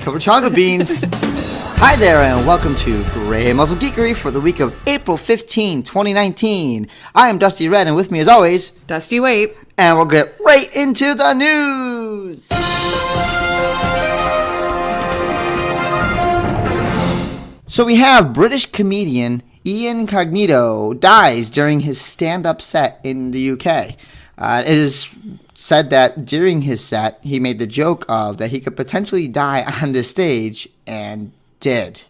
covered chocolate beans. Hi there, and welcome to Grey Muzzle Geekery for the week of April 15, 2019. I am Dusty Red, and with me as always, Dusty White. And we'll get right into the news. So we have British comedian Ian Cognito dies during his stand-up set in the UK. It is said that during his set, he made the joke of that he could potentially die on this stage, and did.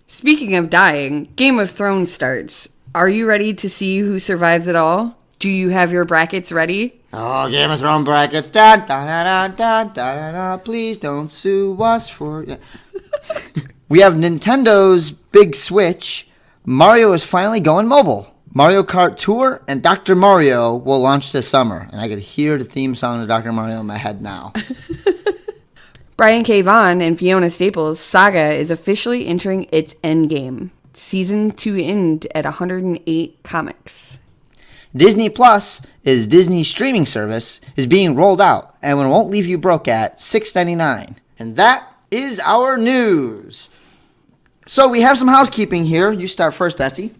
Speaking of dying, Game of Thrones starts. Are you ready to see who survives it all? Do you have your brackets ready? Oh, Game of Thrones brackets. Da, da, da, da, da, da, da. Please don't sue us for... We have Nintendo's big switch. Mario is finally going mobile. Mario Kart Tour and Dr. Mario will launch this summer. And I could hear the theme song of Dr. Mario in my head now. Brian K. Vaughan and Fiona Staples' saga is officially entering its endgame. Season 2 end at 108 comics. Disney Plus is Disney's streaming service is being rolled out and it won't leave you broke at $6.99. And that is our news. So we have some housekeeping here. You start first, Dusty.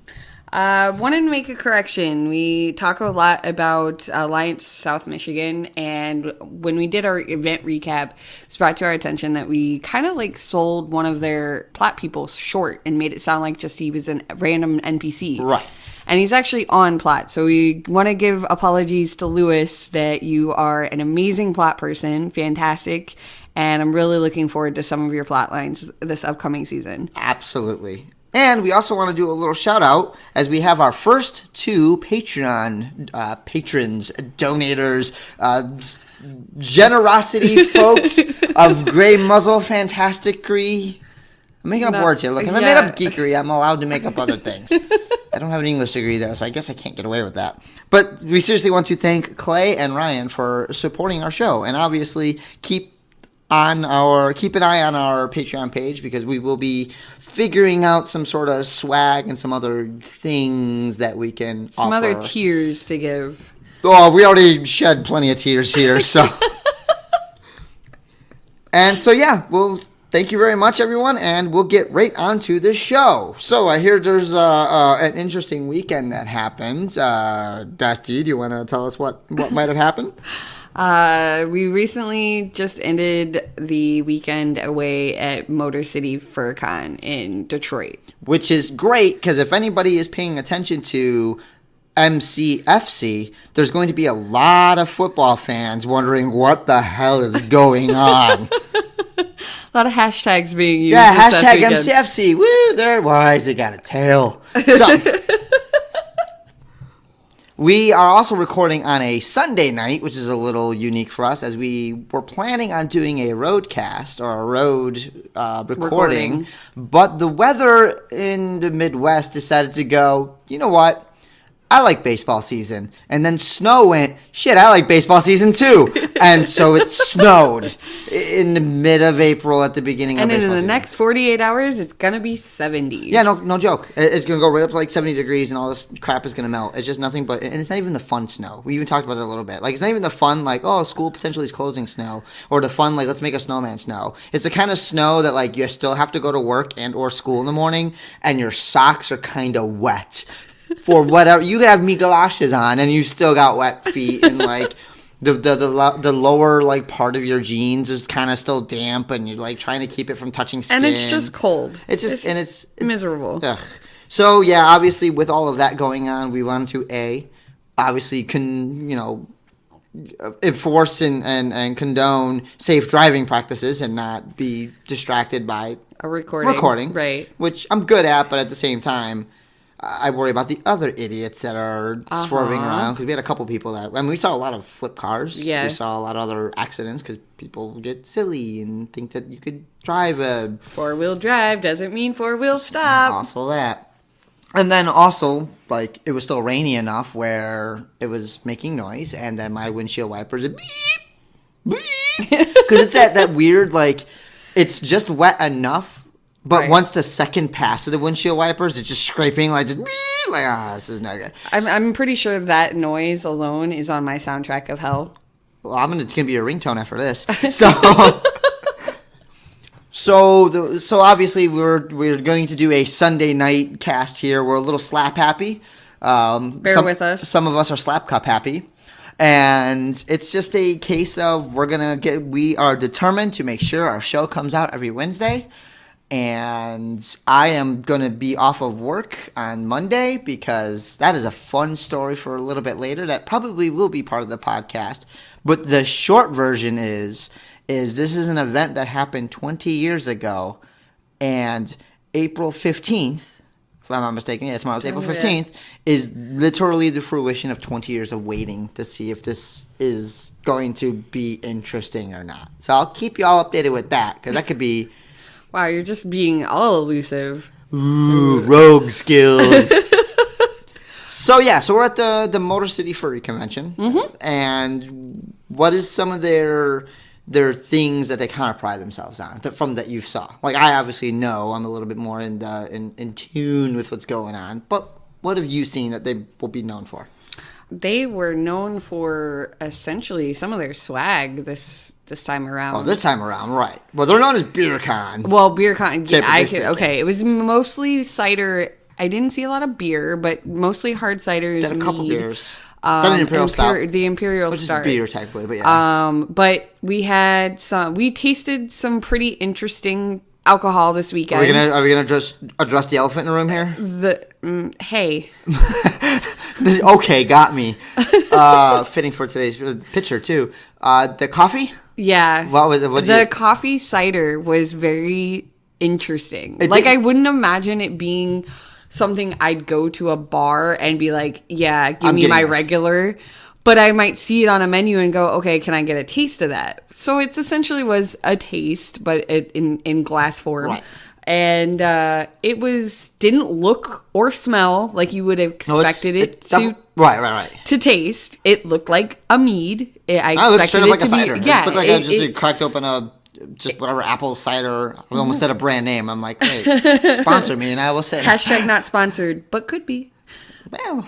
Wanted to make a correction. We talk a lot about Alliance South Michigan, and when we did our event recap, it was brought to our attention that we kind of like sold one of their plot people short and made it sound like just he was a random NPC. Right. And he's actually on plot. So we want to give apologies to Lewis that you are an amazing plot person, fantastic, and I'm really looking forward to some of your plot lines this upcoming season. Absolutely. And we also want to do a little shout out as we have our first 2 Patreon patrons, donators, generosity folks of Grey Muzzle Fantasticry. I'm making up words here. Look, if I made up geekery, I'm allowed to make up other things. I don't have an English degree, though, so I guess I can't get away with that. But we seriously want to thank Clay and Ryan for supporting our show. And obviously, keep an eye on our Patreon page because we will be figuring out some sort of swag and some other things that we can offer. Some other tiers to give. Oh, we already shed plenty of tears here, so. And so, yeah, well, thank you very much, everyone, and we'll get right onto the show. So I hear there's an interesting weekend that happened. Dusty, do you want to tell us what might have happened? We recently just ended the weekend away at Motor City FurCon in Detroit. Which is great, because if anybody is paying attention to MCFC, there's going to be a lot of football fans wondering what the hell is going on. A lot of hashtags being used. Yeah, hashtag MCFC. Woo, they're wise. They got a tail. So... We are also recording on a Sunday night, which is a little unique for us, as we were planning on doing a roadcast or a road recording. But the weather in the Midwest decided to go, you know what? I like baseball season. And then snow went, shit, I like baseball season too. And so it snowed in the mid of April at the beginning of baseball season. And in the next 48 hours, it's going to be 70. Yeah, no joke. It's going to go right up to like 70 degrees and all this crap is going to melt. It's just nothing but, and it's not even the fun snow. We even talked about it a little bit. Like, it's not even the fun, like, oh, school potentially is closing snow. Or the fun, like, let's make a snowman snow. It's the kind of snow that, like, you still have to go to work and or school in the morning and your socks are kind of wet. For whatever, you could have meat galoshes on and you still got wet feet and like the lower like part of your jeans is kind of still damp and you're like trying to keep it from touching skin. And it's just cold. It's miserable. Ugh. So yeah, obviously with all of that going on, we wanted to obviously enforce and condone safe driving practices and not be distracted by a recording, right? Which I'm good at, but at the same time, I worry about the other idiots that are swerving around because we had a couple people that... I mean, we saw a lot of flip cars. Yeah. We saw a lot of other accidents because people get silly and think that you could drive a... Four-wheel drive doesn't mean four-wheel stop. Also that. And then also, like, it was still rainy enough where it was making noise and then my windshield wipers would beep, beep. Because it's that weird, like, it's just wet enough. But right. Once the second pass of the windshield wipers, it's just scraping, like, this is not good. I'm pretty sure that noise alone is on my soundtrack of hell. Well, it's going to be a ringtone after this. So, So obviously we're going to do a Sunday night cast here. We're a little slap happy. Bear with us. Some of us are slap cup happy. And it's just a case of we are determined to make sure our show comes out every Wednesday. And I am going to be off of work on Monday because that is a fun story for a little bit later that probably will be part of the podcast. But the short version is this is an event that happened 20 years ago, and April 15th, if I'm not mistaken, tomorrow's April 15th, is literally the fruition of 20 years of waiting to see if this is going to be interesting or not. So I'll keep you all updated with that, because that could be... Wow, you're just being all elusive. Ooh, rogue skills. So we're at the Motor City Furry Convention, and what is some of their things that they kind of pride themselves on from that you saw? Like, I obviously know I'm a little bit more in tune with what's going on, but what have you seen that they will be known for? They were known for essentially some of their swag this time around. Oh, this time around, right. Well, they're known as BeerCon. Well, BeerCon, Okay, it was mostly cider. I didn't see a lot of beer, but mostly hard ciders, Then a couple mead. beers. Then an Imperial Stout. The Imperial Which Stout. is beer, technically, but yeah. But we tasted some pretty interesting alcohol this weekend. Are we gonna just address the elephant in the room here? Hey. Okay, got me. Fitting for today's picture too. The coffee? Yeah. What was it? Coffee cider was very interesting. I wouldn't imagine it being something I'd go to a bar and be like, yeah, give me my regular. But I might see it on a menu and go, okay, can I get a taste of that? So it essentially was a taste, but in glass form. Right. And it didn't look or smell like you would have expected to taste. It looked like a mead. I looked expected straight up it like to a cider. be. Yeah, it looked like I just cracked open just whatever apple cider. I almost said a brand name. I'm like, hey, sponsor me, and I will say. # not sponsored, but could be. Well.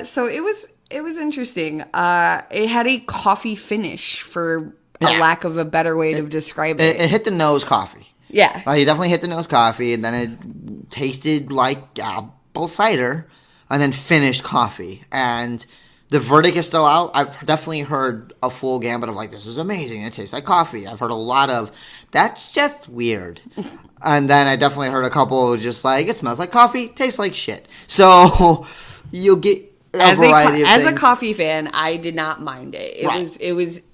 So it was interesting. It had a coffee finish, for a lack of a better way to describe it. It hit the nose coffee. Yeah. You definitely hit the nose coffee, and then it tasted like apple cider, and then finished coffee. And the verdict is still out. I've definitely heard a full gambit of this is amazing. It tastes like coffee. I've heard a lot of, that's just weird. And then I definitely heard a couple just it smells like coffee, tastes like shit. So you'll get a variety of things. As a coffee fan, I did not mind it.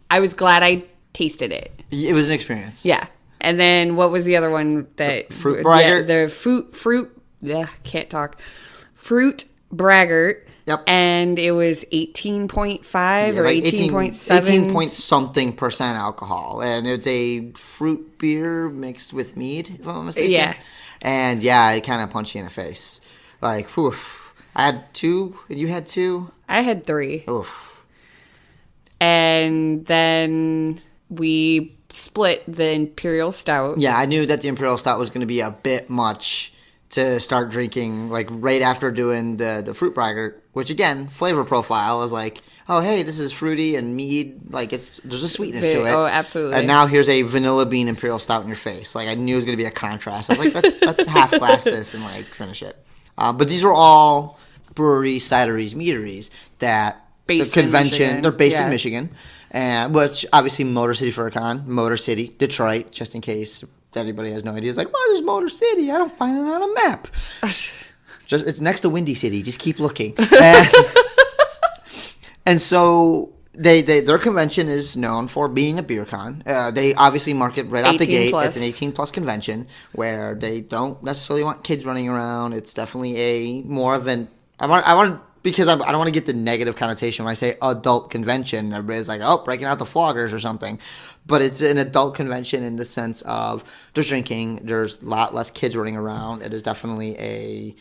I was glad I tasted it. It was an experience. Yeah. And then what was the other one that... Fruit Braggart? The fruit... Yeah, can't talk. Fruit Braggart. Yep. And it was 18.5 or 18.7. 18 point something % alcohol. And it's a fruit beer mixed with mead, if I'm not mistaken. Yeah. And yeah, it kind of punched you in the face. Whew. I had 2, and you had 2? I had 3. Oof. And then we split the Imperial Stout. Yeah, I knew that the Imperial Stout was going to be a bit much to start drinking, right after doing the Fruit Braggart, which, again, flavor profile is oh, hey, this is fruity and mead. There's a sweetness to it. Oh, absolutely. And now here's a vanilla bean Imperial Stout in your face. I knew it was going to be a contrast. I was let's half glass this and, finish it. But these are all breweries, cideries, meaderies that based the convention, they're based in Michigan. And which, obviously, Motor City FurCon, Motor City, Detroit, just in case anybody has no idea. It's there's Motor City. I don't find it on a map. It's next to Windy City. Just keep looking. And so their convention is known for being a beer con. They obviously market right out the gate. Plus. It's an 18-plus convention where they don't necessarily want kids running around. It's definitely more of an... Because I don't want to get the negative connotation when I say adult convention. Everybody's breaking out the floggers or something. But it's an adult convention in the sense of there's drinking, there's a lot less kids running around. It is definitely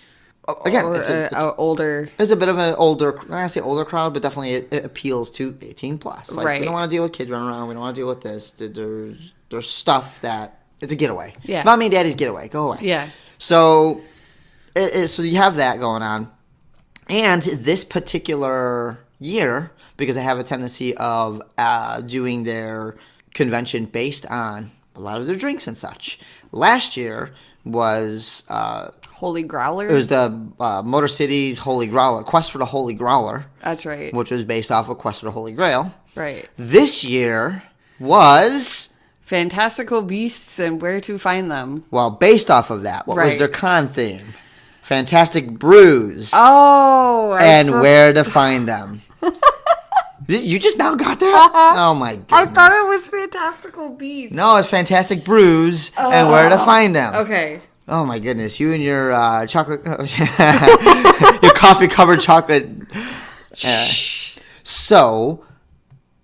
older. It's a bit of an older, I say older crowd, but definitely it appeals to 18 plus. Right. We don't want to deal with kids running around. We don't want to deal with this. There's stuff that it's a getaway. Yeah. It's mommy and daddy's getaway. Go away. Yeah. So you have that going on. And this particular year, because they have a tendency of doing their convention based on a lot of their drinks and such. Last year was Holy Growler? it was the Motor City's Holy Growler, Quest for the Holy Growler. That's right. Which was based off of Quest for the Holy Grail. Right. This year was... Fantastical Beasts and Where to Find Them. Well, based off of that, what was Right. their con theme? Fantastic Brews. Oh! Where to find them. You just now got that? Oh my goodness. I thought it was Fantastical Beasts. No, it's Fantastic Brews and Where to find them. Okay. Oh my goodness, you and your chocolate, your coffee-covered chocolate. So,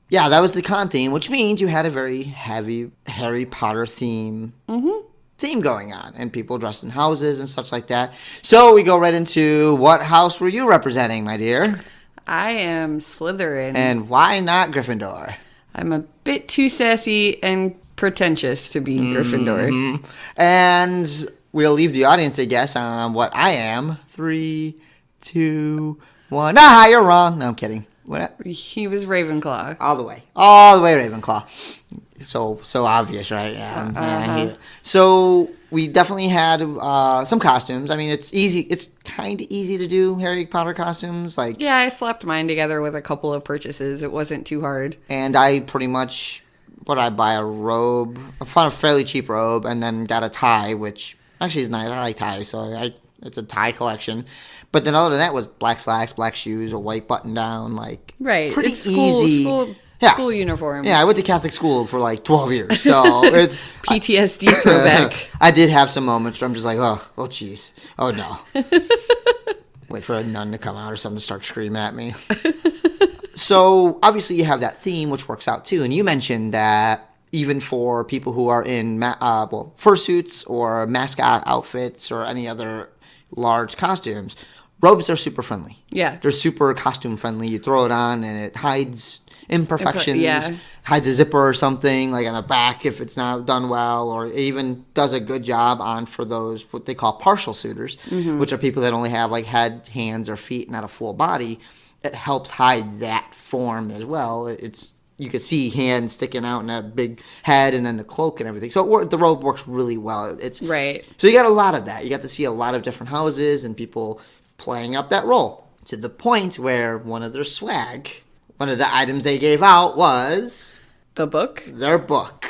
yeah, that was the con theme, which means you had a very heavy Harry Potter theme going on, and people dressed in houses and such like that. So we go right into what house were you representing, my dear? I am Slytherin. And why not Gryffindor? I'm a bit too sassy and pretentious to be Gryffindor. And we'll leave the audience to guess on what I am. 3, 2, 1. Ah, you're wrong. No, I'm kidding. What? He was Ravenclaw. All the way Ravenclaw. So obvious, right? Yeah. So we definitely had some costumes. I mean, it's easy. It's kind of easy to do Harry Potter costumes. Like, Yeah, I slapped mine together with a couple of purchases. It wasn't too hard. and I pretty much, I buy a robe, I found a fairly cheap robe, and then got a tie, which actually is nice. I like ties, so it's a tie collection. But then other than that was black slacks, black shoes, a white button down, like Right. pretty It's school, easy. School uniforms. Yeah, I went to Catholic school for like 12 years, so it's PTSD throwback. I did have some moments where I'm just like, oh jeez, oh no. Wait for a nun to come out or something to start screaming at me. So obviously you have that theme, which works out too. And you mentioned that even for people who are in fursuits or mascot outfits or any other large costumes, robes are super friendly. Yeah. They're super costume friendly. You throw it on and it hides imperfections, yeah. hides a zipper or something like on the back if it's not done well, or even does a good job on for those what they call partial suitors, which are people that only have like head, hands, or feet, not a full body. It helps hide that form as well. You could see hands sticking out and a big head, and then the cloak and everything. So the robe works really well. It's Right. So you got a lot of that. You got to see a lot of different houses and people playing up that role to the point where one of the items they gave out was The book. their book,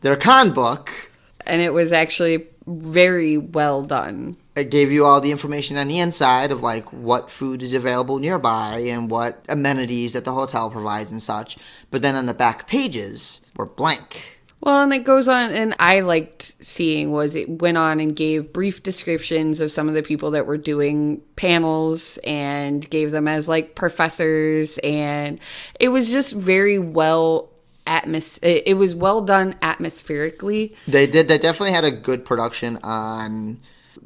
their con book. And it was actually very well done. It gave you all the information on the inside of like what food is available nearby and what amenities that the hotel provides and such. But then on the back pages were blank. Well, and it goes on, and I liked seeing was it went on and gave brief descriptions of some of the people that were doing panels and gave them as like professors, and it was just very well it was well done atmospherically. They definitely had a good production on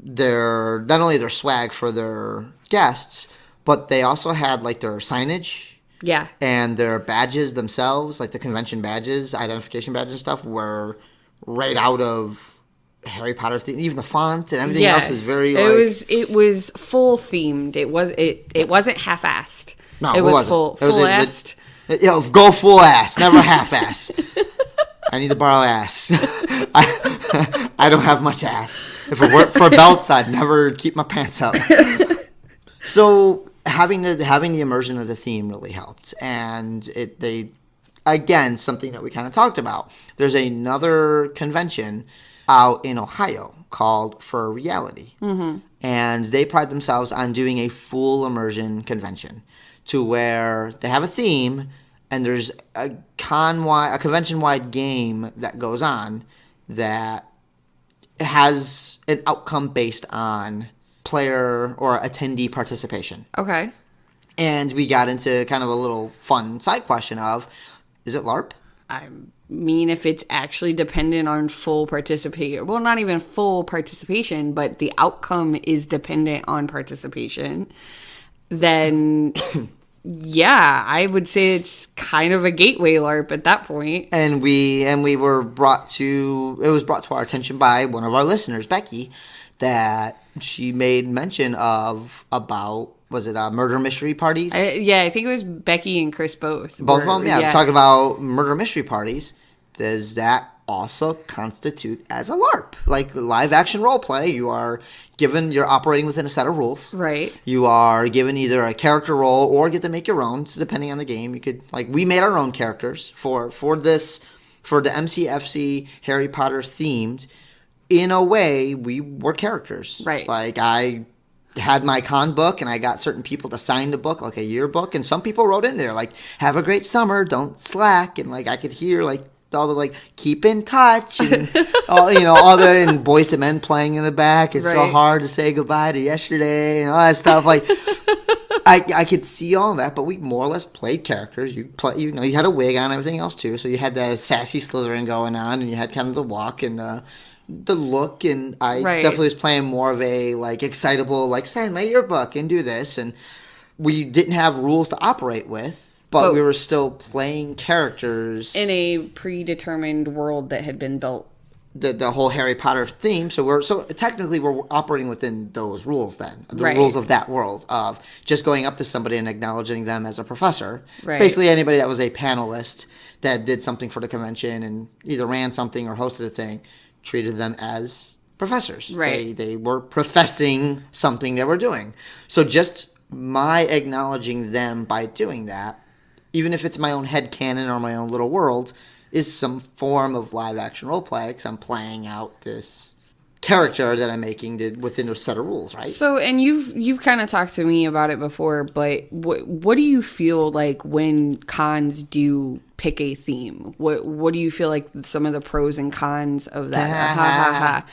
not only their swag for their guests, but they also had like their signage. Yeah. And their badges themselves, like the convention badges, identification badges and stuff, were right out of Harry Potter theme. Even the font and everything else is very it was full themed. It wasn't half-assed. No, it was wasn't. full-assed. Go full ass, never half ass. I need to borrow ass. I don't have much ass. If it weren't for belts, I'd never keep my pants up. So having the immersion of the theme really helped, and again, something that we kind of talked about. There's another convention out in Ohio called For Reality, and they pride themselves on doing a full immersion convention, to where they have a theme and there's a convention-wide game that goes on that has an outcome based on player or attendee participation. Okay. And we got into kind of a little fun side question of, is it LARP? I mean, if it's actually dependent on full participation, well, not even full participation, but the outcome is dependent on participation, then yeah, I would say it's kind of a gateway LARP at that point. And we were brought to our attention by one of our listeners, Becky, that she made mention of about, was it murder mystery parties? I think it was Becky and Chris both. Both of them? Yeah, talking about murder mystery parties. does that also constitute as a LARP? Like live action role play, you're operating within a set of rules. Right. You are given either a character role or get to make your own. So depending on the game, you could, like, we made our own characters for the MCFC Harry Potter themed. In a way, we were characters. Right. Like, I had my con book, and I got certain people to sign the book, like a yearbook, and some people wrote in there, like, have a great summer, don't slack, and, like, I could hear, like, all the, like, keep in touch, and, all the, and Boys to Men playing in the back, it's so Right. hard to say goodbye to yesterday, and all that stuff, like, I could see all that, but we more or less played characters. You had a wig on and everything else, too, so you had that sassy Slytherin going on, and you had kind of the walk, and, the look, and I Right. definitely was playing more of a, like, excitable, like, sign my yearbook and do this, and we didn't have rules to operate with, but we were still playing characters In a predetermined world that had been built. the whole Harry Potter theme. So technically we're operating within those rules then, the Right. rules of that world of just going up to somebody and acknowledging them as a professor. Right. Basically anybody that was a panelist that did something for the convention and either ran something or hosted a thing, treated them as professors. Right. They were professing something they were doing. So just my acknowledging them by doing that, even if it's my own headcanon or my own little world, is some form of live action role play because I'm playing out this character that I'm making within a set of rules, right? So, and you've kind of talked to me about it before, but what do you feel like when cons do pick a theme? What do you feel like some of the pros and cons of that are? Ha ha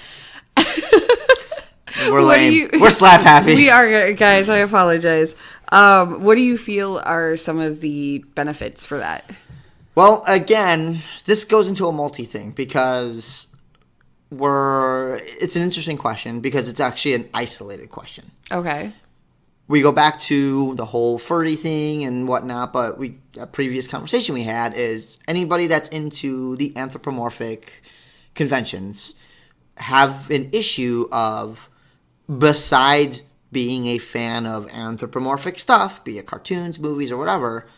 ha. We're lame. We're slap happy. We are, guys. I apologize. What do you feel are some of the benefits for that? Well, again, this goes into a multi thing because it's an interesting question because it's actually an isolated question. Okay. We go back to the whole furry thing and whatnot, but a previous conversation we had is anybody that's into the anthropomorphic conventions have an issue of, besides being a fan of anthropomorphic stuff, be it cartoons, movies, or whatever,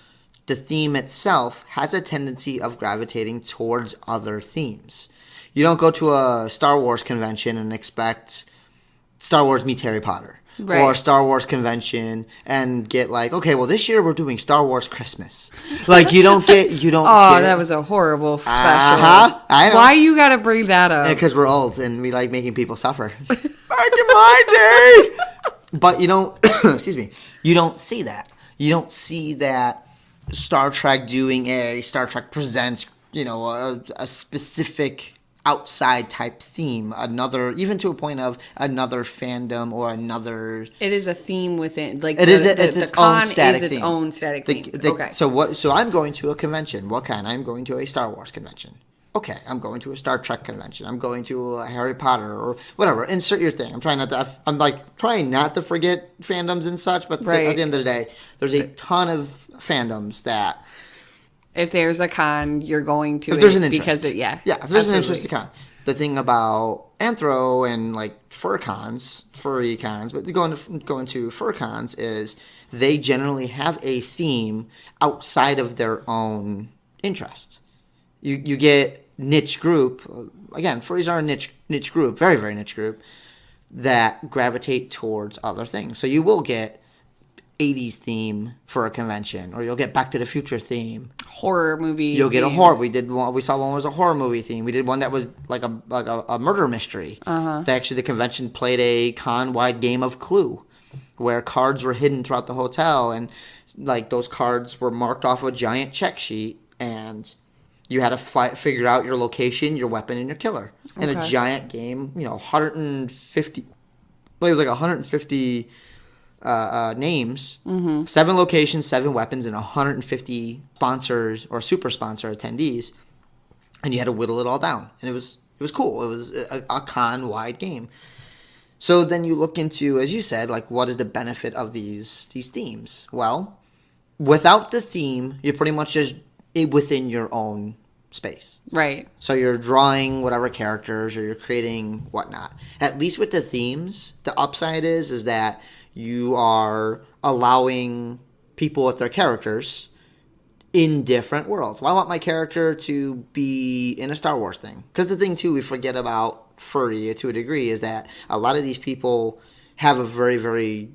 the theme itself has a tendency of gravitating towards other themes. You don't go to a Star Wars convention and expect Star Wars meets Harry Potter. Right. Or a Star Wars convention and get like, okay, well this year we're doing Star Wars Christmas. Like you don't get. That was a horrible special. I know. Why you gotta bring that up? Because we're old and we like making people suffer. Back in my day. But you don't, excuse me, you don't see that. You don't see that Star Trek doing a Star Trek Presents, a specific outside type theme, even to a point of another fandom or another. It is a theme within, like it it's its own static is its theme. own static theme. Okay. So I'm going to a convention. What kind? I'm going to a Star Wars convention. Okay, I'm going to a Star Trek convention. I'm going to a Harry Potter or whatever. Insert your thing. I'm trying not to forget fandoms and such. But Right. at the end of the day, there's a ton of fandoms that. If there's a con, you're going to If there's an interest. because if there's an interest to con. The thing about anthro and like furry cons, but going to fur cons is they generally have a theme outside of their own interest. You get niche group, again, furries are a niche group, very, very niche group, that gravitate towards other things. So you will get 80s theme for a convention, or you'll get Back to the Future theme. Horror movie. You'll get a horror. We saw one was a horror movie theme. We did one that was like a murder mystery. The convention played a con-wide game of Clue, where cards were hidden throughout the hotel, and like those cards were marked off a giant check sheet, and you had to figure out your location, your weapon, and your killer in a giant game. 150. Well, it was like 150 names, 7 locations, 7 weapons, and 150 sponsors or super sponsor attendees, and you had to whittle it all down. And it was cool. It was a con-wide game. So then you look into, as you said, like what is the benefit of these themes? Well, without the theme, you're pretty much just within your own space. Right. So you're drawing whatever characters or you're creating whatnot. At least with the themes, the upside is that you are allowing people with their characters in different worlds. Well, I want my character to be in a Star Wars thing. Because the thing, too, we forget about furry to a degree is that a lot of these people have a very, very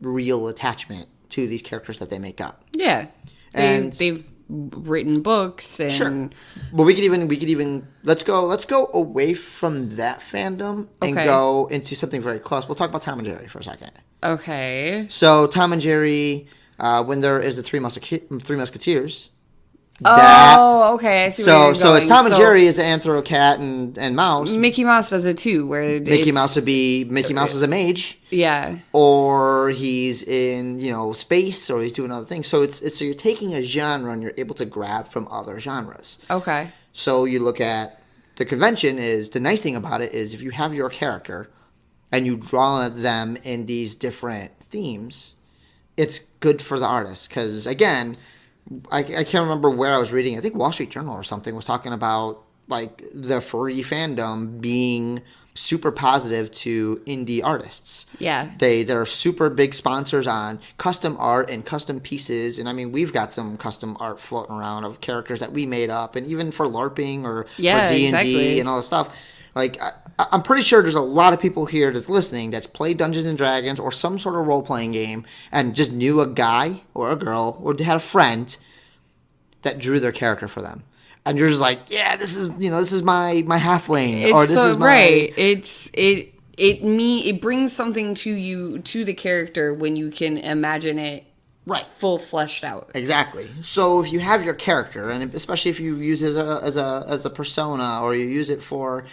real attachment to these characters that they make up. Yeah. And they've written books and sure. But we could even let's go away from that fandom and go into something very close. We'll talk about Tom and Jerry for a second. Okay. So Tom and Jerry, when there is the Three Musketeers. Okay. I see where you're So going. it's Tom and Jerry is Anthro, Cat, and Mouse. Mickey Mouse does it too, where Mickey Mouse is a mage. Yeah. Or he's in, space, or he's doing other things. So so you're taking a genre and you're able to grab from other genres. Okay. So you look at the convention the nice thing about it is if you have your character and you draw them in these different themes, it's good for the artist. Because again, I can't remember where I was reading. I think Wall Street Journal or something was talking about like the furry fandom being super positive to indie artists. Yeah. They're super big sponsors on custom art and custom pieces. And I mean, we've got some custom art floating around of characters that we made up, and even for LARPing or for D&D exactly. and all this stuff. Like, I'm pretty sure there's a lot of people here that's listening that's played Dungeons and Dragons or some sort of role-playing game and just knew a guy or a girl or had a friend that drew their character for them. And you're just like, yeah, this is my halfling, or this is my right. It brings something to the character when you can imagine it right, full fleshed out. Exactly. So if you have your character, and especially if you use it as a persona, or you use it for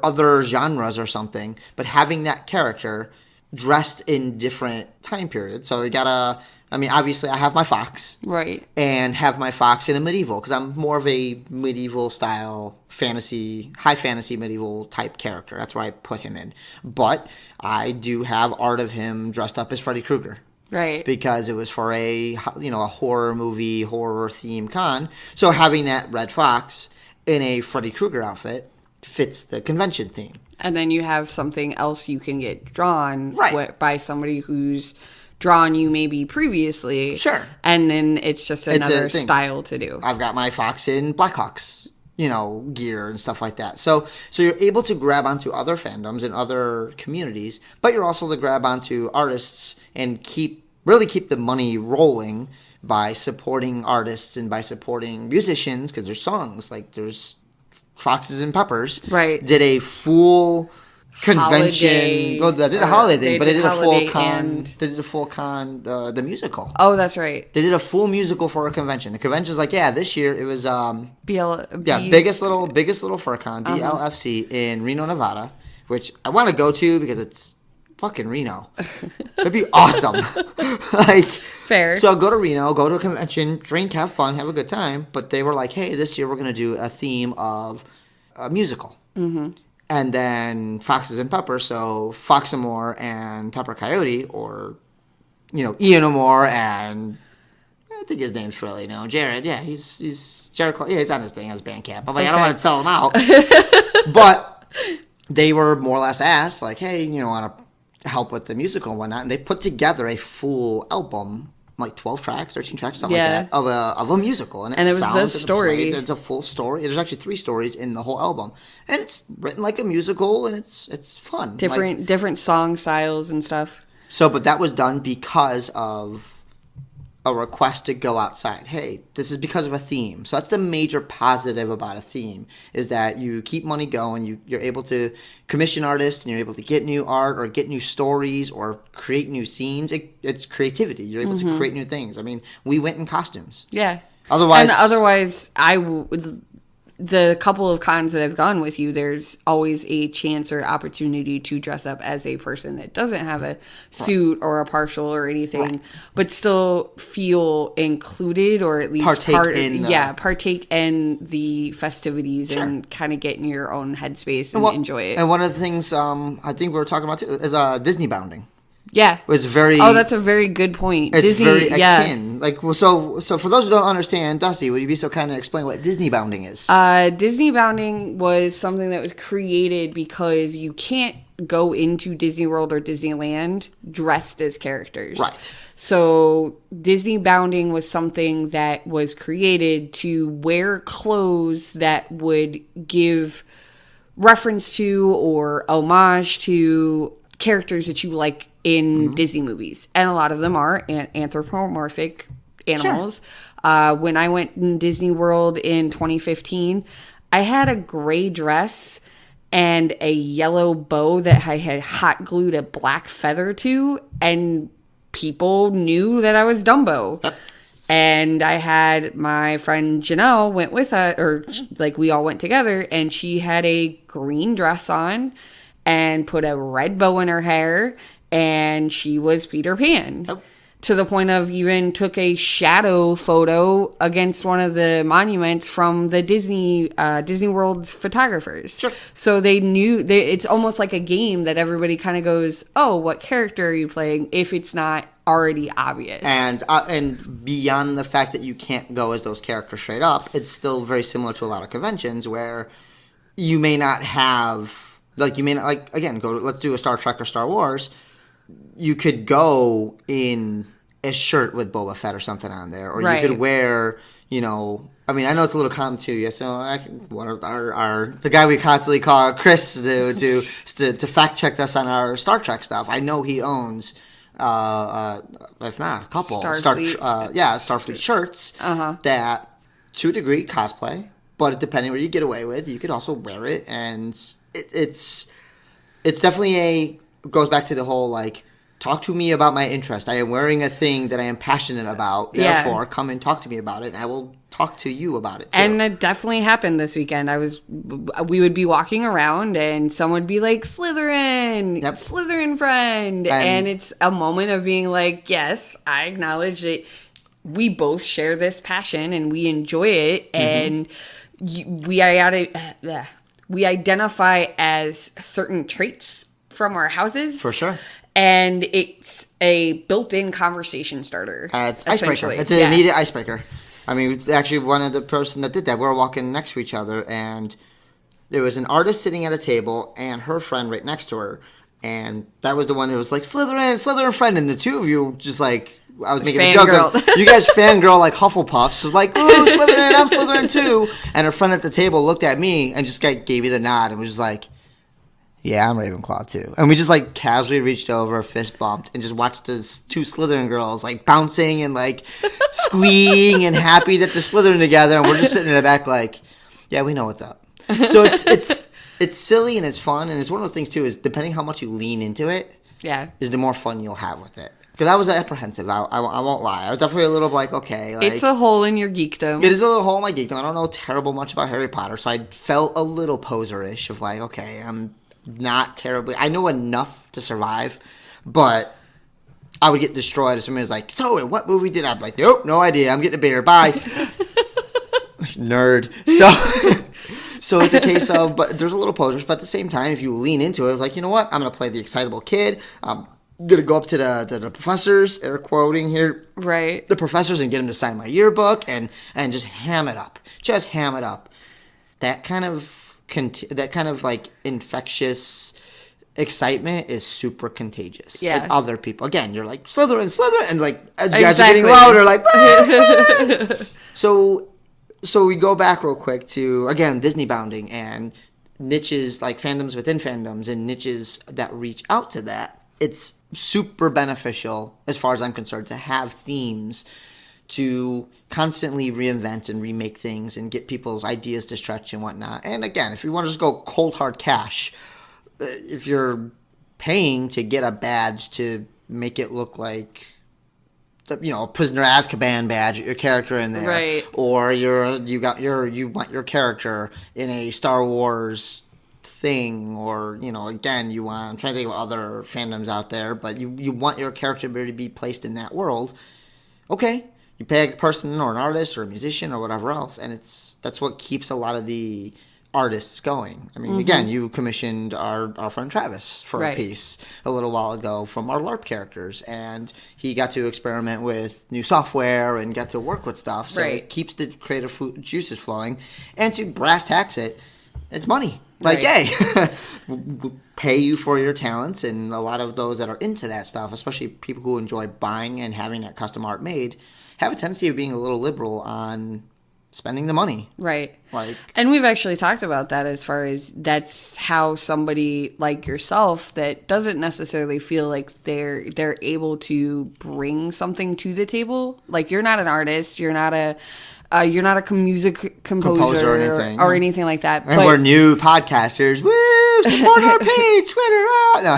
other genres or something, but having that character dressed in different time periods. So obviously I have my fox. Right. And have my fox in a medieval, because I'm more of a medieval style high fantasy medieval type character. That's where I put him in. But I do have art of him dressed up as Freddy Krueger. Right. Because it was for a horror movie, horror theme con. So having that red fox in a Freddy Krueger outfit fits the convention theme. And then you have something else you can get drawn by somebody who's drawn you maybe previously. Sure. And then it's just another style to do. I've got my fox in Blackhawks, gear and stuff like that. So you're able to grab onto other fandoms and other communities, but you're also to grab onto artists and really keep the money rolling by supporting artists and by supporting musicians, because there's songs, like there's Foxes and Peppers. Right. Did a full convention. Holiday, they did a holiday thing, but they did a full con. They did a full con, the musical. Oh, that's right. They did a full musical for a convention. The convention's like, this year it was biggest little fur con, BLFC in Reno, Nevada, which I want to go to because it's fucking Reno. That'd be awesome. Fair. So go to Reno, go to a convention, drink, have fun, have a good time. But they were like, hey, this year we're going to do a theme of a musical. Mm-hmm. And then Foxes and Peppers, so Foxamore and Pepper Coyote, or, Ian O'More and, I think his name's really Jared. Yeah, he's Jared. Yeah, he's on his thing, on his Bandcamp. I'm like, I don't want to sell him out. But they were more or less asked, like, hey, want to help with the musical and whatnot. And they put together a full album, like 12 tracks, 13 tracks, something like that, of a musical. And it was a story. It's a full story. There's actually 3 stories in the whole album. And it's written like a musical, and it's fun. Different song styles and stuff. So, but that was done because of a request to go outside. Hey, this is because of a theme. So that's the major positive about a theme, is that you keep money going. You're able to commission artists, and you're able to get new art or get new stories or create new scenes. It's creativity. You're able to create new things. I mean, we went in costumes. Yeah. Otherwise, the couple of cons that I've gone with you, there's always a chance or opportunity to dress up as a person that doesn't have a suit or a partial or anything, but still feel included, or at least partake in the festivities and kind of get in your own headspace and enjoy it. And one of the things I think we were talking about too is Disney bounding. Yeah. Was very. Oh, that's a very good point. It's Disney, very yeah. akin. Like, well, so for those who don't understand, Dusty, would you be so kind to explain what Disney bounding is? Disney bounding was something that was created because you can't go into Disney World or Disneyland dressed as characters. Right. So Disney bounding was something that was created to wear clothes that would give reference to or homage to characters that you like in Disney movies. And a lot of them are anthropomorphic animals. Sure. When I went in Disney World in 2015, I had a gray dress and a yellow bow that I had hot glued a black feather to, and people knew that I was Dumbo. Yep. And I had my friend Janelle went with us, or like we all went together, and she had a green dress on and put a red bow in her hair, and she was Peter Pan. Oh. To the point of even took a shadow photo against one of the monuments from the Disney World's photographers. Sure. So they knew, it's almost like a game that everybody kind of goes, oh, what character are you playing, if it's not already obvious. And beyond the fact that you can't go as those characters straight up, it's still very similar to a lot of conventions where you may not have, like, again, let's do a Star Trek or Star Wars. You could go in a shirt with Boba Fett or something on there, or right. You could wear, I mean, I know it's a little common too. Yeah, so the guy we constantly call Chris to fact check us on our Star Trek stuff. I know he owns, if not a couple, Starfleet shirts that, to a degree, cosplay. But depending where you get away with, you could also wear it, and it's definitely goes back to the whole, like, talk to me about my interest. I am wearing a thing that I am passionate about. Therefore, come and talk to me about it, and I will talk to you about it, too. And it definitely happened this weekend. We would be walking around, and someone would be like, Slytherin! Yep. Slytherin friend! And it's a moment of being like, yes, I acknowledge that we both share this passion, and we enjoy it, and we identify as certain traits from our houses. For sure. And it's a built-in conversation starter. It's icebreaker. It's an immediate icebreaker. I mean, actually, one of the person that did that, we were walking next to each other, and there was an artist sitting at a table, and her friend right next to her, and that was the one that was like, Slytherin friend, and the two of you just like, I was making a joke of, you guys fangirl like Hufflepuffs, so like, ooh, Slytherin, I'm Slytherin too, and her friend at the table looked at me and just gave me the nod and was just like, yeah, I'm Ravenclaw too. And we just like casually reached over, fist bumped, and just watched the two Slytherin girls like bouncing and like squeeing and happy that they're Slytherin together. And we're just sitting in the back like, yeah, we know what's up. So it's silly and it's fun. And it's one of those things too, is depending how much you lean into it, is the more fun you'll have with it. Because I was apprehensive. I won't lie. I was definitely a little like, okay. Like, it's a hole in your geekdom. It is a little hole in my geekdom. I don't know terrible much about Harry Potter. So I felt a little poser-ish of like, okay, I'm not terribly. I know enough to survive, but I would get destroyed if somebody was like, so in what movie did I? I'm like, nope, no idea. I'm getting a beer. Bye. Nerd. So it's a case of, but there's a little posers, but at the same time, if you lean into it, it's like, you know what? I'm going to play the excitable kid. I'm going to go up to the professors, air quoting here. Right. The professors, and get them to sign my yearbook and just ham it up. Just ham it up. That kind of like infectious excitement is super contagious. Yeah. And other people, again, you're like, Slytherin, and like, you guys are getting louder, like, Slytherin. So we go back real quick to, again, Disney bounding and niches, like fandoms within fandoms and niches that reach out to that. It's super beneficial, as far as I'm concerned, to have themes to constantly reinvent and remake things and get people's ideas to stretch and whatnot. And again, if you want to just go cold hard cash, if you're paying to get a badge to make it look like, a Prisoner Azkaban badge, your character in there, right? Or you want your character in a Star Wars thing, or again, I'm trying to think of other fandoms out there, but you want your character to be placed in that world. Okay. You pay a person or an artist or a musician or whatever else, and that's what keeps a lot of the artists going. I mean, again, you commissioned our friend Travis for a piece a little while ago from our LARP characters, and he got to experiment with new software and got to work with stuff, so it keeps the creative juices flowing. And to brass tacks it, it's money. Like, hey, we'll pay you for your talents, and a lot of those that are into that stuff, especially people who enjoy buying and having that custom art made, have a tendency of being a little liberal on spending the money. Right. Like, and we've actually talked about that as far as that's how somebody like yourself that doesn't necessarily feel like they're able to bring something to the table. Like, you're not an artist, you're not a music composer or anything like that. And we're new podcasters. Woo! Support our page, Twitter. No.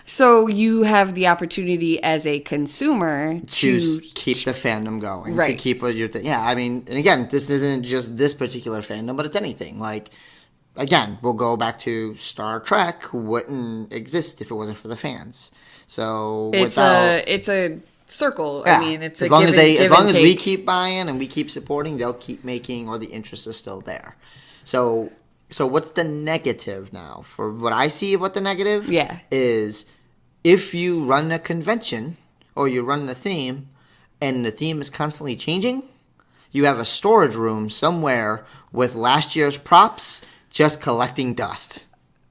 So you have the opportunity as a consumer to keep the fandom going, to keep your thing. Yeah, I mean, and again, this isn't just this particular fandom, but it's anything. Like, again, we'll go back to Star Trek. Wouldn't exist if it wasn't for the fans. So it's a circle. Yeah. I mean, it's as a long give as and we take. keep buying and we keep supporting, they'll keep making, or the interest is still there. So what's the negative now? For what I see, what the negative is, if you run a convention or you run a theme and the theme is constantly changing, you have a storage room somewhere with last year's props just collecting dust.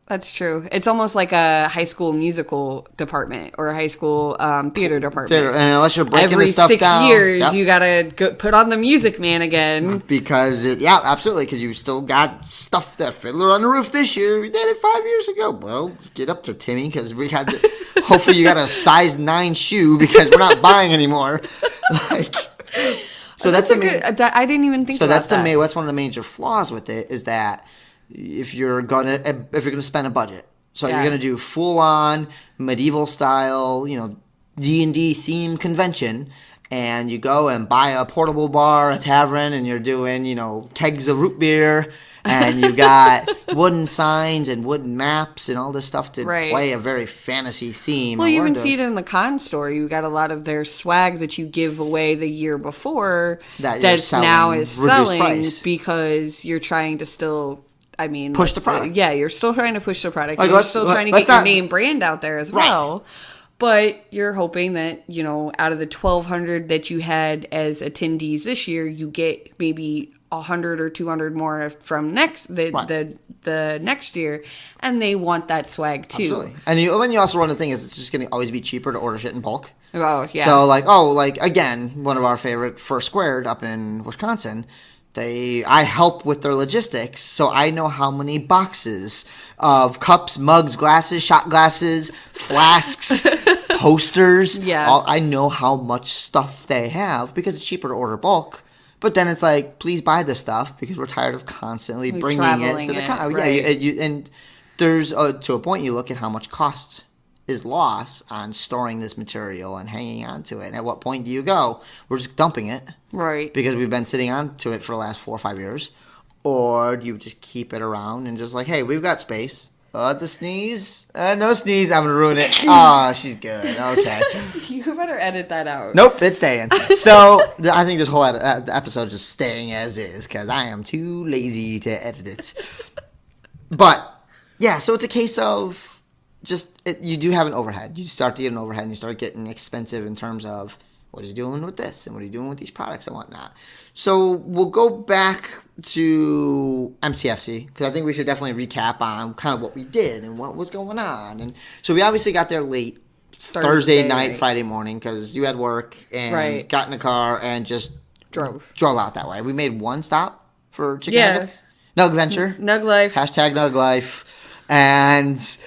That's true. It's almost like a high school musical department or a high school theater department. And unless you're breaking every the stuff 6 down, years, you gotta put on the Music Man again. Because absolutely. Because you still got stuff that Fiddler on the Roof this year. We did it 5 years ago. Well, get up there, Timmy, because we had to. Hopefully, you got a size 9 shoe because we're not buying anymore. Like, so that's I didn't even think. So about that. That's one of the major flaws with it is that. If you're gonna spend a budget, so you're gonna do full on medieval style, D&D theme convention, and you go and buy a portable bar, a tavern, and you're doing kegs of root beer, and you got wooden signs and wooden maps and all this stuff to play a very fantasy theme. Well, you even see it in the con store. You got a lot of their swag that you give away the year before that's now is selling price. Because you're trying to still. I mean, push the product. You're still trying to push the product. Like, you're still trying to get your name brand out there as well. But you're hoping that, out of the 1,200 that you had as attendees this year, you get maybe 100 or 200 more from the next year, and they want that swag too. Absolutely. And you also run the thing is it's just going to always be cheaper to order shit in bulk. Oh yeah. So again, one of our favorite First Squared up in Wisconsin. I help with their logistics, so I know how many boxes of cups, mugs, glasses, shot glasses, flasks, posters. Yeah. I know how much stuff they have because it's cheaper to order bulk. But then it's like, please buy this stuff because we're tired of constantly bringing it to the con. Right. Yeah, and there's to a point you look at how much cost is lost on storing this material and hanging on to it. And at what point do you go, we're just dumping it? Right. Because we've been sitting on to it for the last 4 or 5 years. Or do you just keep it around and just like, hey, we've got space. The sneeze? No sneeze. I'm going to ruin it. Oh, she's good. Okay. You better edit that out. Nope, it's staying. So I think this whole episode is just staying as is because I am too lazy to edit it. But, yeah, so it's a case of you do have an overhead. You start to get an overhead and you start getting expensive in terms of what are you doing with this and what are you doing with these products and whatnot. So we'll go back to MCFC because I think we should definitely recap on kind of what we did and what was going on. And so we obviously got there late Thursday night, Friday morning because you had work and got in the car and just drove out that way. We made one stop for chicken nuggets. Nug Venture. Nug Life. Hashtag Nug Life. And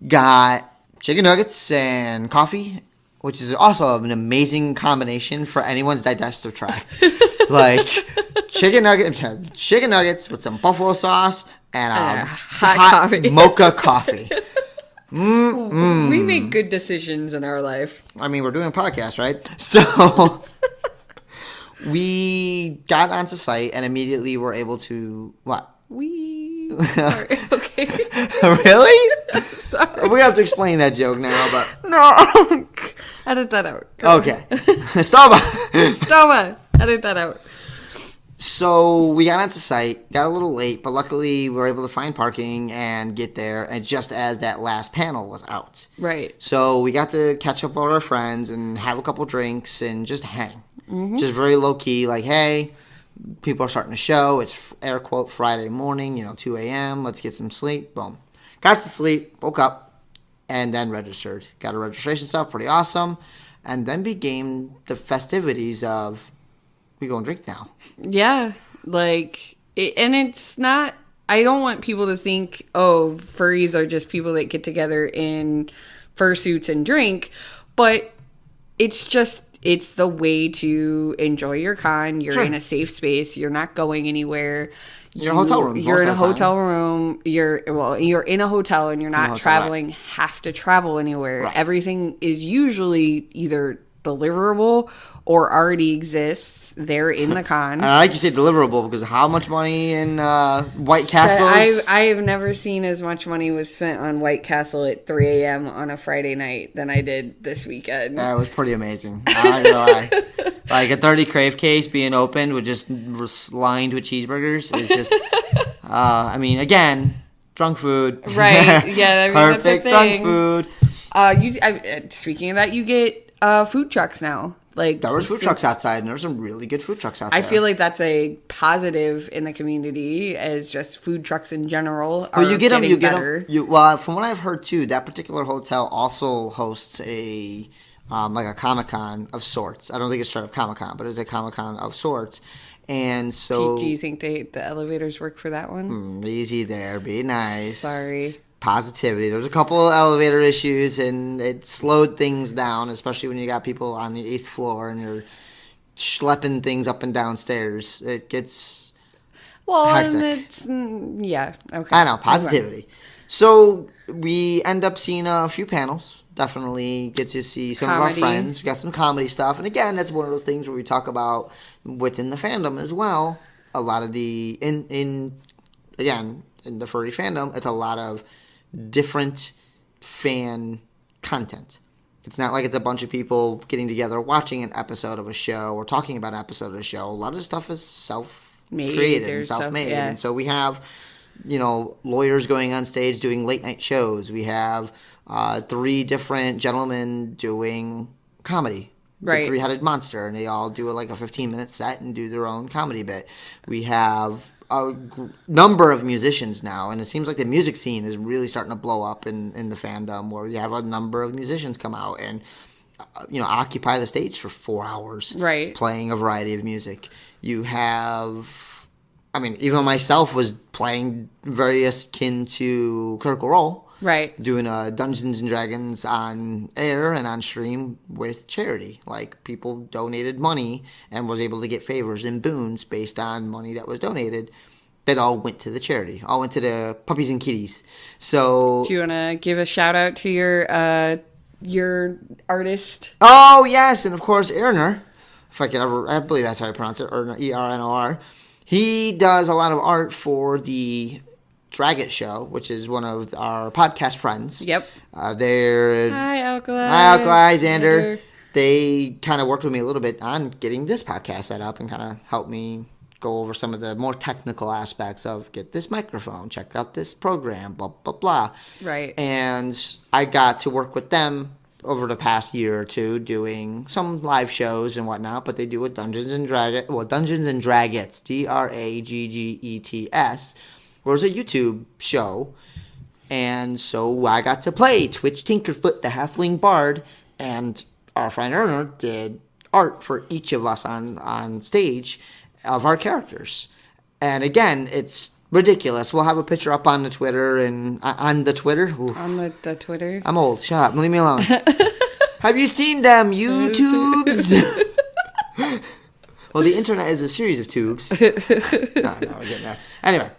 got chicken nuggets and coffee, which is also an amazing combination for anyone's digestive tract. Like chicken nuggets with some buffalo sauce and a hot mocha coffee. We make good decisions in our life. I mean, we're doing a podcast, right? So we got onto site and immediately were able to what? Sorry. Okay. Really? Sorry. We have to explain that joke now, but no. Edit that out. Okay. Stoma. Edit that out. So we got onto site, got a little late, but luckily we were able to find parking and get there, and just as that last panel was out. Right. So we got to catch up with our friends and have a couple drinks and just hang. Just very low-key, like, hey, people are starting to show. It's, air quote, Friday morning, 2 a.m. Let's get some sleep. Boom. Got some sleep, woke up, and then registered. Got a registration stuff, pretty awesome. And then began the festivities of, we go and drink now. Yeah, and it's not, I don't want people to think, oh, furries are just people that get together in fursuits and drink, but it's the way to enjoy your con. You're in a safe space. You're not going anywhere. You're in a hotel room. You're in a hotel room. You're in a hotel and you're not traveling, have to travel anywhere. Right. Everything is usually either deliverable or already exists there in the con. And I like you say deliverable because how much money in White Castles? I have never seen as much money was spent on White Castle at 3 a.m. on a Friday night than I did this weekend. That was pretty amazing. I'm not gonna lie. Like a 30 crave case being opened with just lined with cheeseburgers is just, again, drunk food. Right. Yeah, I mean, perfect that's a thing. Drunk food. Speaking of that, you get food trucks now. There was food trucks outside, and there were some really good food trucks out there. I feel like that's a positive in the community, as just food trucks in general are you get them. better. From what I've heard too, that particular hotel also hosts a a Comic-Con of sorts. I don't think it's straight up Comic-Con, but it's a Comic-Con of sorts. And so, do you think the elevators work for that one? Easy there, be nice. Sorry. Positivity. There was a couple of elevator issues, and it slowed things down, especially when you got people on the 8th floor and you're schlepping things up and down stairs. It gets hectic. And it's okay. I know, positivity. So we end up seeing a few panels. Definitely get to see some of our friends. We got some comedy stuff, and again, that's one of those things where we talk about within the fandom as well. A lot of the in the furry fandom, it's a lot of different fan content. It's not like it's a bunch of people getting together watching an episode of a show or talking about an episode of a show. A lot of the stuff is self-created and self-made. Yeah. And so we have, lawyers going on stage doing late night shows. We have 3 different gentlemen doing comedy. Right. The 3-headed monster, and they all do a 15-minute set and do their own comedy bit. We have a number of musicians now, and it seems like the music scene is really starting to blow up in the fandom, where you have a number of musicians come out and occupy the stage for 4 hours, right, playing a variety of music. You have, even myself was playing various kin to Critical Role, right, doing Dungeons and Dragons on air and on stream with charity. People donated money and was able to get favors and boons based on money that was donated that all went to the charity, all went to the puppies and kitties. So, do you want to give a shout out to your artist? Oh yes, and of course Erner, if I can ever, I believe that's how I pronounce it, Erner, Ernor. He does a lot of art for the Dragget Show, which is one of our podcast friends. Yep. They're Hi, Alkali. Xander. They kind of worked with me a little bit on getting this podcast set up and kind of helped me go over some of the more technical aspects of get this microphone, check out this program, blah, blah, blah. Right. And I got to work with them over the past year or two doing some live shows and whatnot, but they do a Dungeons and Dragets, Draggets, where it was a YouTube show. And so I got to play Twitch Tinkerfoot, the Halfling Bard, and our friend Erner did art for each of us on stage of our characters. And again, it's ridiculous. We'll have a picture up on the Twitter and on the Twitter. Oof. On the Twitter? I'm old. Shut up. Leave me alone. Have you seen them YouTubes? Well, the internet is a series of tubes. No, we're getting there. Anyway.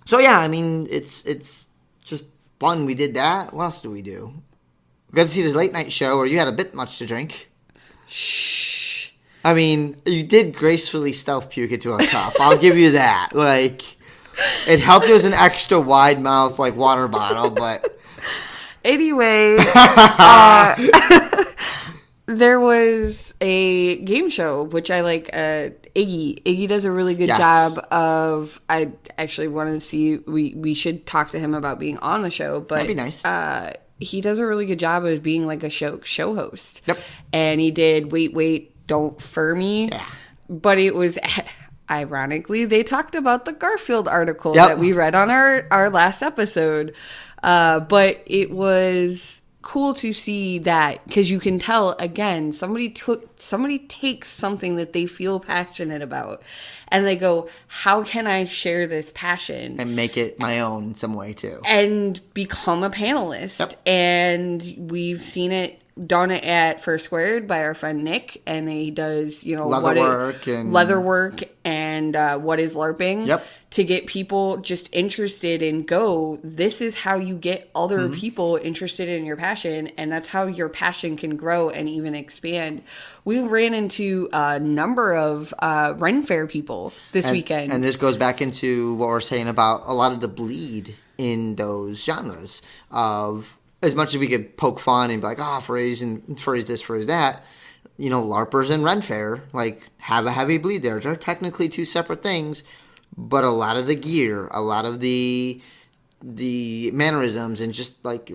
So yeah, it's just fun. We did that. What else did we do? We got to see this late night show where you had a bit much to drink. Shh. You did gracefully stealth puke into a cup. I'll give you that. It helped there was an extra wide mouth, water bottle, but... Anyway, There was a game show, which I like, Iggy. Iggy does a really good Yes. job of, I actually want to see, we should talk to him about being on the show, but That'd be nice. He does a really good job of being like a show host. Yep. And he did Wait, Don't Fur Me. Yeah. But it was, ironically, they talked about the Garfield article Yep. that we read on our last episode. But it was cool to see that, because you can tell, again, somebody takes something that they feel passionate about and they go, how can I share this passion And make it my own in some way too. and become a panelist? Yep. And we've seen it done at First Squared by our friend Nick, and he does, leatherwork and what is LARPing. Yep. To get people just interested and go, this is how you get other people interested in your passion, and that's how your passion can grow and even expand. We ran into a number of Ren Fair people this weekend. And this goes back into what we're saying about a lot of the bleed in those genres of, as much as we could poke fun and be like, furries and furries this, furries that, LARPers and Ren Fair, like, have a heavy bleed there. They're technically two separate things, but a lot of the gear, a lot of the mannerisms, and just, like,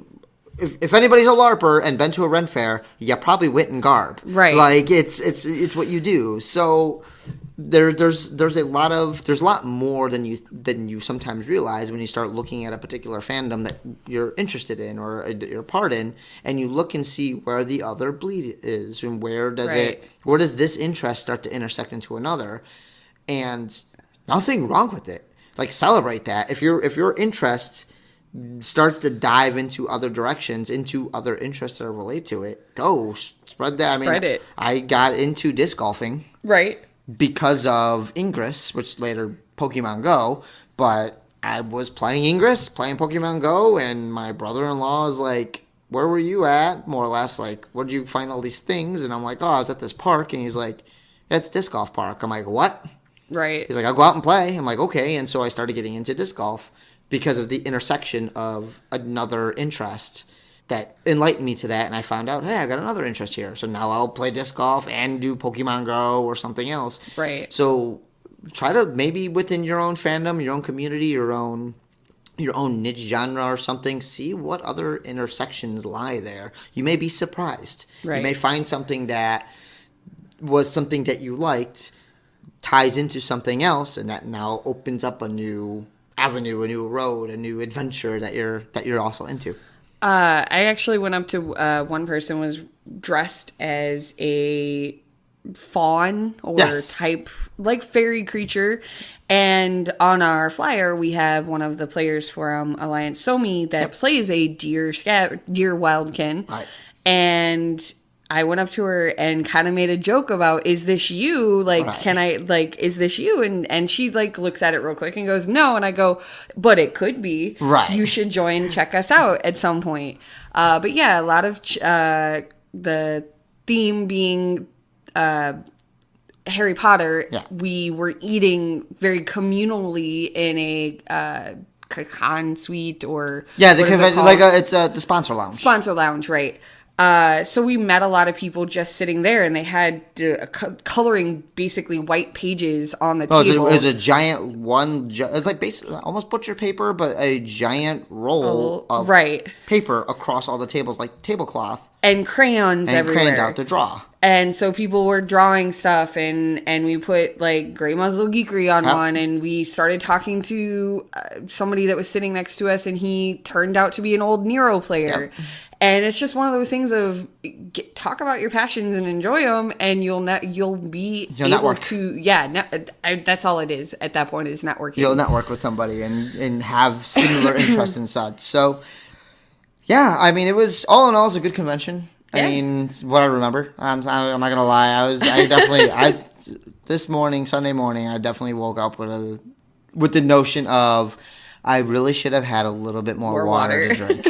if anybody's a LARPer and been to a Ren Fair, you probably went in garb. Right. Like, it's what you do. So there's a lot more than you sometimes realize when you start looking at a particular fandom that you're interested in or you're a part in, and you look and see where the other bleed is and where does this interest start to intersect into another, and nothing wrong with it. Like, celebrate that. If your interest starts to dive into other directions, into other interests that relate to it, go spread that. Spread it. I got into disc golfing. Right. Because of Ingress, which later Pokemon Go, but I was playing Ingress, playing Pokemon Go, and my brother-in-law is like, where were you at? More or less, like, where'd you find all these things? And I'm like, I was at this park, and he's like, it's disc golf park. I'm like, what? Right. He's like, I'll go out and play. I'm like, okay. And so I started getting into disc golf because of the intersection of another interest that enlightened me to that, and I found out, hey, I got another interest here. So now I'll play disc golf and do Pokemon Go or something else. Right. So try to, maybe within your own fandom, your own community, your own niche genre or something, see what other intersections lie there. You may be surprised. Right. You may find something that was something that you liked, ties into something else, and that now opens up a new avenue, a new road, a new adventure that you're also into. I actually went up to one person was dressed as a fawn or type, like, fairy creature, and on our flyer we have one of the players from Alliance Somi that plays a deer wildkin, Right. And I went up to her and kind of made a joke about, is this you? Like, Right. can I, like, is this you? And she, like, looks at it real quick and goes, no. And I go, but it could be. Right. You should join, check us out at some point. But yeah, a lot of the theme being Harry Potter, we were eating very communally in a con suite, or it's the sponsor lounge. Sponsor lounge, right? So we met a lot of people just sitting there, and they had coloring basically white pages on the table. It was a giant it's like basically almost butcher paper, but a giant roll of paper across all the tables, like tablecloth. And crayons everywhere. Crayons out to draw. And so people were drawing stuff, and we put, like, Grey Muzzle Geekery on one, and we started talking to somebody that was sitting next to us, and he turned out to be an old Nero player. Yep. And it's just one of those things of talk about your passions and enjoy them, and you'll be able network. to that's all it is at that point, is networking. You'll network with somebody and have similar interests and such. So yeah, I mean, it was all in all, it was a good convention. I mean, what I remember, I'm not gonna lie, this morning, Sunday morning, I definitely woke up with the notion of I really should have had a little bit more water to drink.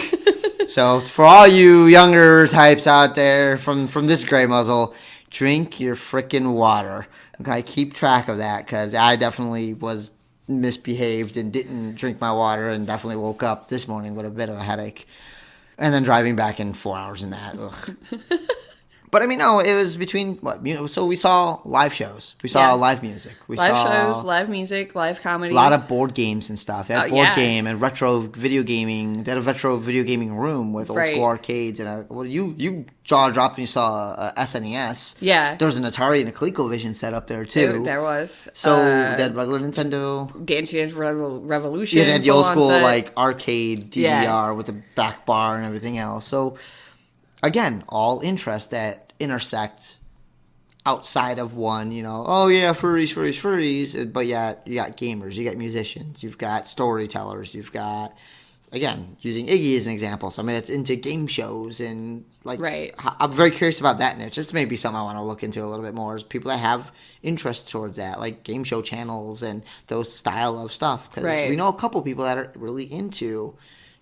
So for all you younger types out there from this Grey Muzzle, drink your freaking water. Okay, keep track of that, because I definitely was misbehaved and didn't drink my water, and definitely woke up this morning with a bit of a headache. And then driving back in 4 hours in that. Ugh. But I mean, no, it was between what? So we saw live shows. We saw live music. We saw shows, live music, live comedy. A lot of board games and stuff. They had board game and retro video gaming. They had a retro video gaming room with old school arcades and you jaw dropped when you saw a SNES. Yeah. There was an Atari and a ColecoVision set up there too. There was. So that regular Nintendo. Dance Dance Revolution. Yeah, they had the old school like arcade DDR with the back bar and everything else. So again, all interests that intersect outside of one, furries, but yeah, you got gamers, you got musicians, you've got storytellers, you've got, again, using Iggy as an example, so I mean, it's into game shows and like, I'm very curious about that niche. This may be something I want to look into a little bit more, is people that have interest towards that, like game show channels and those style of stuff, because we know a couple people that are really into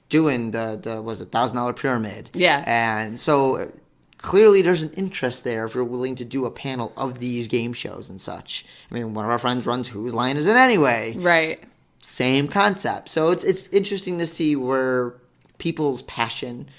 doing the was it $1,000 pyramid, and so clearly there's an interest there if you're willing to do a panel of these game shows and such. I mean, one of our friends runs Whose Line Is It Anyway? Right. Same concept. So it's interesting to see where people's passion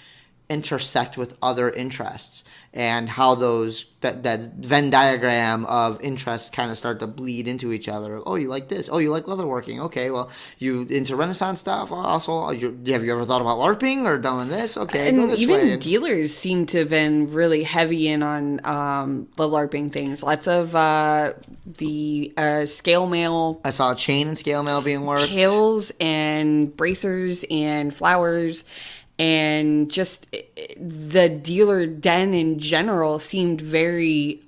intersect with other interests and how that Venn diagram of interests kind of start to bleed into each other. Oh, you like this? Oh, you like leatherworking? Okay, well, you into Renaissance stuff? Also, have you ever thought about LARPing or doing this? Okay, and go this even way. Dealers seem to have been really heavy in on the LARPing things. Lots of the scale mail. I saw a chain and scale mail being worked. Tails and bracers and flowers. And just the dealer den in general seemed very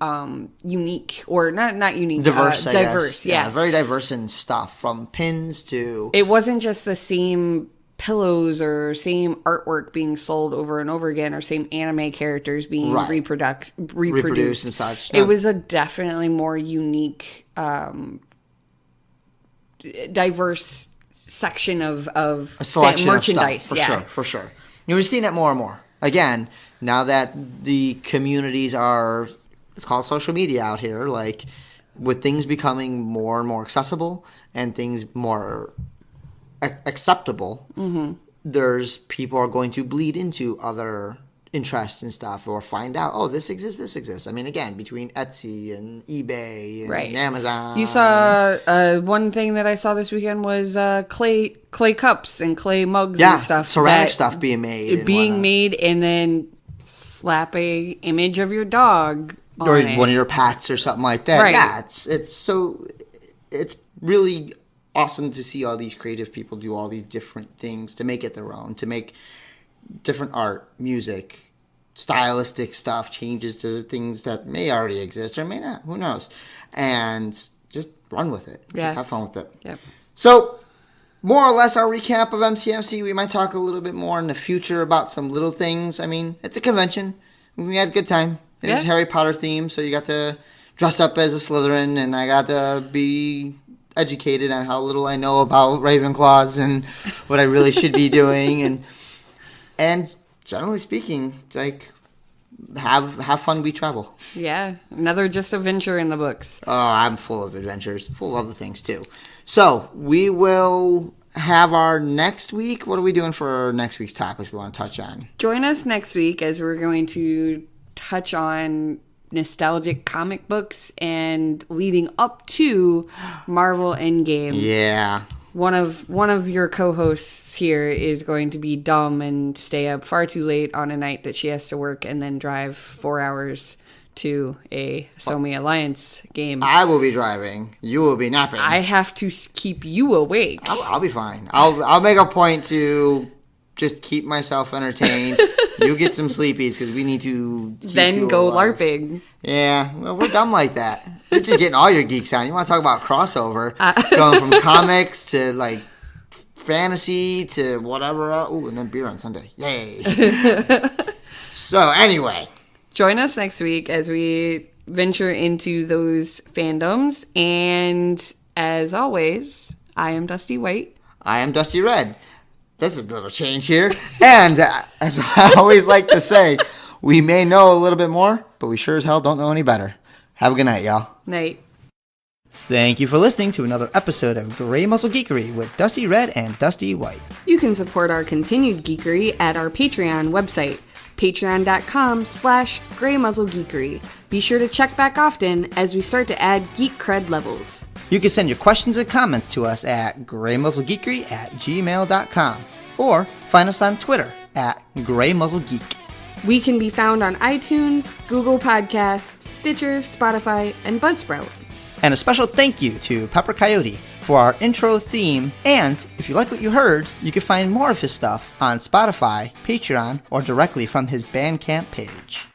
unique, or not unique, diverse. Diverse, yeah, very diverse in stuff, from pins to. It wasn't just the same pillows or same artwork being sold over and over again, or same anime characters being reproduced and such. No. It was a definitely more unique, diverse section of a selection merchandise. Of stuff, for sure. We're seeing that more and more. Again, now that the communities are, let's call it social media out here, like with things becoming more and more accessible and things more acceptable, there's people are going to bleed into other interests and stuff, or find out, oh, this exists. I mean, again, between Etsy and eBay and Amazon. You saw one thing that I saw this weekend was clay cups and clay mugs and stuff. Ceramic stuff being made. And then slap a image of your dog on or it. One of your pets or something like that. Yeah, it's really awesome to see all these creative people do all these different things to make it their own, to make different art, music, stylistic stuff, changes to things that may already exist or may not. Who knows? And just run with it. Just have fun with it. Yep. So, more or less our recap of MCMC. We might talk a little bit more in the future about some little things. I mean, it's a convention. We had a good time. It was Harry Potter themed, so you got to dress up as a Slytherin, and I got to be educated on how little I know about Ravenclaws and what I really should be doing, and generally speaking, like, have fun. We travel. Yeah, another just adventure in the books. Oh, I'm full of adventures, full of other things too. So we will have our next week. What are we doing for our next week's topics we want to touch on? Join us next week as we're going to touch on nostalgic comic books and leading up to Marvel Endgame. Yeah. One of your co-hosts here is going to be dumb and stay up far too late on a night that she has to work and then drive 4 hours to a Somi Alliance game. I will be driving. You will be napping. I have to keep you awake. I'll be fine. I'll make a point to just keep myself entertained. You get some sleepies because we need to keep then go alive. LARPing. Yeah, well, we're dumb like that. We're just getting all your geeks on. You want to talk about crossover? Going from comics to like fantasy to whatever else. Ooh, and then beer on Sunday. Yay. So anyway. Join us next week as we venture into those fandoms. And as always, I am Dusty White. I am Dusty Red. This is a little change here. And as I always like to say, we may know a little bit more, but we sure as hell don't know any better. Have a good night, y'all. Night. Thank you for listening to another episode of Grey Muzzle Geekery with Dusty Red and Dusty White. You can support our continued geekery at our Patreon website, patreon.com/Grey Muzzle Geekery. Be sure to check back often as we start to add geek cred levels. You can send your questions and comments to us at greymuzzlegeekery@gmail.com or find us on Twitter at greymuzzlegeek. We can be found on iTunes, Google Podcasts, Stitcher, Spotify, and Buzzsprout. And a special thank you to Pepper Coyote for our intro theme. And if you like what you heard, you can find more of his stuff on Spotify, Patreon, or directly from his Bandcamp page.